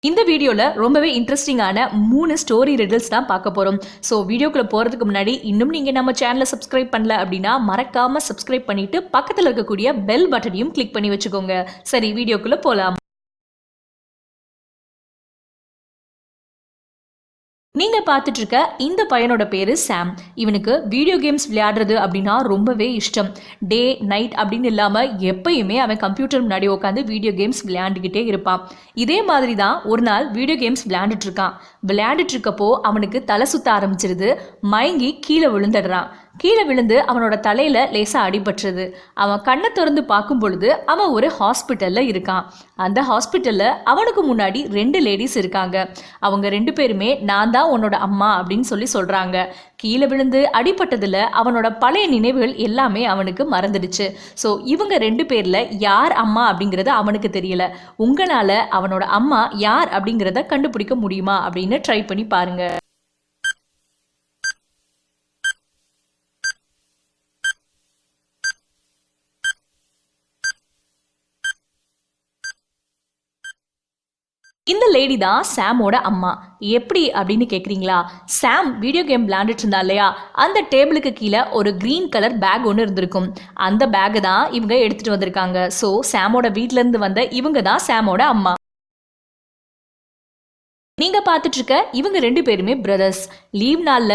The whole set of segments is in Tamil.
இந்த வீடியோல ரொம்பவே இன்ட்ரெஸ்டிங்கான 3 ஸ்டோரி ரிடில்ஸ் தான் பார்க்க போறோம். ஸோ வீடியோக்குள்ள போறதுக்கு முன்னாடி இன்னும் நீங்க நம்ம சேனலை சப்ஸ்கிரைப் பண்ணல அப்படின்னா மறக்காம சப்ஸ்கிரைப் பண்ணிட்டு பக்கத்துல இருக்கக்கூடிய பெல் பட்டனையும் கிளிக் பண்ணி வச்சுக்கோங்க. சரி வீடியோக்குள்ள போலாம். நீங்க பார்த்துட்டு இருக்க இந்த பையனோட பேரு சாம். இவனுக்கு வீடியோ கேம்ஸ் விளையாடுறது அப்படின்னா ரொம்பவே இஷ்டம். டே நைட் அப்படின்னு இல்லாம எப்பயுமே அவன் கம்ப்யூட்டர் முன்னாடி உட்காந்து வீடியோ கேம்ஸ் விளையாண்டுக்கிட்டே இருப்பான். இதே மாதிரி தான் ஒரு நாள் வீடியோ கேம்ஸ் விளையாண்டுட்டு இருக்கப்போ அவனுக்கு தலை சுத்த ஆரம்பிச்சிருது. மயங்கி கீழே விழுந்துடுறான். கீழே விழுந்து அவனோட தலையில லேசா அடிபட்டுருது. அவன் கண்ணை திறந்து பார்க்கும் பொழுது அவன் ஒரு ஹாஸ்பிட்டல்ல இருக்கான். அந்த ஹாஸ்பிட்டல்ல அவனுக்கு முன்னாடி 2 லேடிஸ் இருக்காங்க. அவங்க 2 பேருமே நான் தான் உன்னோட அம்மா அப்படின்னு சொல்றாங்க. கீழே விழுந்து அடிபட்டதுல அவனோட பழைய நினைவுகள் எல்லாமே அவனுக்கு மறந்துடுச்சு. ஸோ இவங்க 2 பேர்ல யார் அம்மா அப்படிங்கிறது அவனுக்கு தெரியல. உங்களால அவனோட அம்மா யார் அப்படிங்கிறத கண்டுபிடிக்க முடியுமா அப்படின்னு ட்ரை பண்ணி பாருங்க. இந்த லேடி தான் சாமோட அம்மா. எப்படி அப்படின்னு கேட்குறீங்களா? சாம் வீடியோ கேம் விளையாண்டுட்டு இருந்தா இல்லையா, அந்த டேபிளுக்கு கீழே ஒரு கிரீன் கலர் பேக் ஒன்று இருந்திருக்கும். அந்த பேக்கை தான் இவங்க எடுத்துட்டு வந்திருக்காங்க. ஸோ சாமோட வீட்டில இருந்து வந்த இவங்க தான் சாமோட அம்மா. நீங்க பார்த்துட்டு இருக்க இவங்க 2 பேருமே பிரதர்ஸ். லீவ் நாள்ல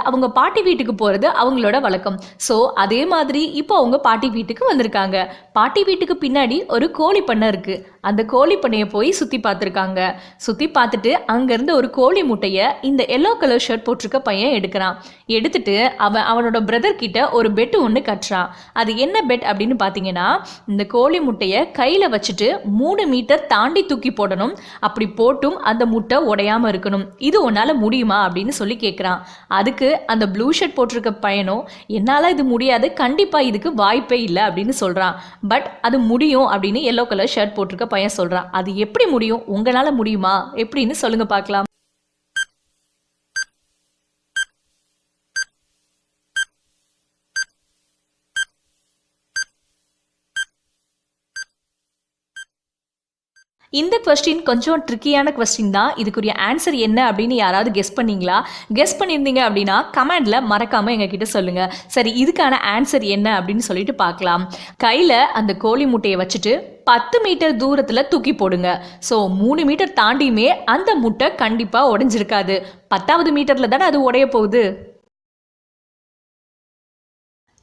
அவங்க பாட்டி வீட்டுக்கு போறது அவங்களோட வழக்கம். ஸோ அதே மாதிரி இப்போ அவங்க பாட்டி வீட்டுக்கு வந்திருக்காங்க. பாட்டி வீட்டுக்கு பின்னாடி ஒரு கோழி பண்ணை இருக்கு. அந்த கோழி பண்ணையை போய் சுத்தி பார்த்துருக்காங்க. சுத்தி பார்த்துட்டு அங்கிருந்து ஒரு கோழி முட்டையை இந்த எல்லோ கலர் ஷர்ட் போட்டிருக்க பையன் எடுக்கிறான். எடுத்துட்டு அவனோட பிரதர் கிட்ட ஒரு பெட் ஒன்று கட்டுறான். அது என்ன பெட் அப்படின்னு பார்த்தீங்கன்னா, இந்த கோழி முட்டையை கையில வச்சுட்டு 3 மீட்டர் தாண்டி தூக்கி போடணும். அப்படி போட்டும் அந்த முட்டை உடையாம இருக்கணும். இது உன்னால முடியுமா அப்படின்னு சொல்லி கேட்கிறான். அதுக்கு அந்த ப்ளூ ஷர்ட் போட்டிருக்க பையனும் என்னால இது முடியாது, கண்டிப்பா இதுக்கு வாய்ப்பே இல்லை அப்படின்னு சொல்றான். பட் அது முடியும் அப்படின்னு எல்லோ கலர் ஷர்ட் போட்டிருக்க பையன் சொல்றான். அது எப்படி முடியும், உங்களால முடியுமா எப்படின்னு சொல்லுங்க பார்க்கலாம். இந்த கொஸ்டின் கொஞ்சம் ட்ரிக்கியான கொஸ்டின் தான். இதுக்குரிய ஆன்சர் என்ன அப்படின்னு யாராவது கெஸ் பண்ணீங்களா? கெஸ் பண்ணியிருந்தீங்க அப்படின்னா கமெண்ட்ல மறக்காம எங்ககிட்ட சொல்லுங்க. சரி, இதுக்கான ஆன்சர் என்ன அப்படின்னு சொல்லிட்டு பார்க்கலாம். கையில அந்த கோழி முட்டையை வச்சுட்டு 10 மீட்டர் தூரத்துல தூக்கி போடுங்க. ஸோ 3 மீட்டர் தாண்டியுமே அந்த முட்டை கண்டிப்பா உடைஞ்சிருக்காது. 10வது மீட்டர்ல தானே அது உடைய போகுது.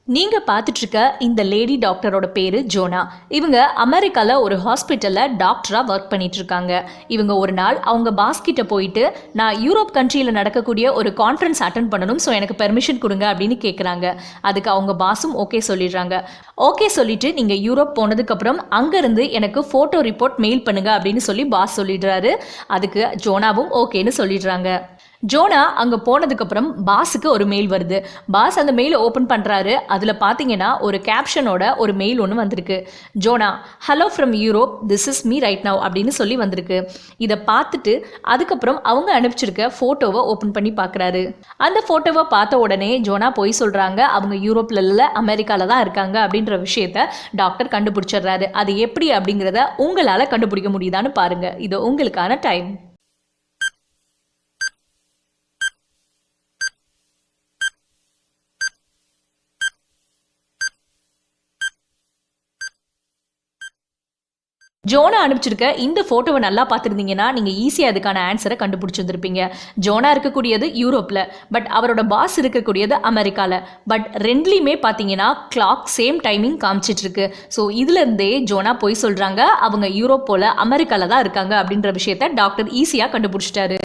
நீங்க பார்த்துட்டு இருக்க இந்த லேடி டாக்டரோட பேரு ஜோனா. இவங்க அமெரிக்கால ஒரு ஹாஸ்பிட்டல்ல டாக்டரா ஒர்க் பண்ணிட்டு இருக்காங்க. இவங்க ஒரு நாள் அவங்க பாஸ் கிட்ட போயிட்டு, நான் யூரோப் கண்ட்ரியில நடக்கக்கூடிய ஒரு கான்ஃபரன்ஸ் அட்டன் பண்ணணும், ஸோ எனக்கு பெர்மிஷன் கொடுங்க அப்படின்னு கேட்குறாங்க. அதுக்கு அவங்க பாஸும் ஓகே சொல்லிடுறாங்க. ஓகே சொல்லிட்டு நீங்க யூரோப் போனதுக்கு அப்புறம் அங்கிருந்து எனக்கு போட்டோ ரிப்போர்ட் மெயில் பண்ணுங்க அப்படின்னு சொல்லி பாஸ் சொல்லிடுறாரு. அதுக்கு ஜோனாவும் ஓகேன்னு சொல்லிடுறாங்க. ஜோனா அங்கே போனதுக்கப்புறம் பாஸுக்கு ஒரு மெயில் வருது. பாஸ் அந்த மெயிலை ஓப்பன் பண்ணுறாரு. அதில் பார்த்தீங்கன்னா ஒரு கேப்ஷனோட ஒரு மெயில் ஒன்று வந்திருக்கு. Jona, hello from Europe, this is me right now அப்படின்னு சொல்லி வந்திருக்கு. இதை பார்த்துட்டு அதுக்கப்புறம் அவங்க அனுப்பிச்சிருக்க ஃபோட்டோவை ஓப்பன் பண்ணி பார்க்குறாரு. அந்த ஃபோட்டோவை பார்த்த உடனே ஜோனா போய் சொல்கிறாங்க, அவங்க யூரோப்பில் இல்லை அமெரிக்காவில் தான் இருக்காங்க அப்படின்ற விஷயத்த டாக்டர் கண்டுபிடிச்சிடுறாரு. அது எப்படி அப்படிங்கிறத உங்களால் கண்டுபிடிக்க முடியுதான்னு பாருங்கள். இது உங்களுக்கான டைம். ஜோனா அனுப்பிச்சிருக்க இந்த ஃபோட்டோவை நல்லா பார்த்துருந்தீங்கன்னா நீங்கள் ஈஸியாக அதுக்கான ஆன்சரை கண்டுபிடிச்சிருந்துருப்பீங்க. ஜோனா இருக்கக்கூடியது யூரோப்பில், பட் அவரோட பாஸ் இருக்கக்கூடியது அமெரிக்காவில். பட் ரெண்டுலேயுமே பார்த்தீங்கன்னா கிளாக் சேம் டைமிங் காமிச்சிட்ருக்கு. ஸோ இதுலேருந்தே ஜோனா போய் சொல்கிறாங்க அவங்க யூரோப் போல் அமெரிக்காவில் தான் இருக்காங்க அப்படின்ற விஷயத்த டாக்டர் ஈஸியாக கண்டுபிடிச்சிட்டாரு.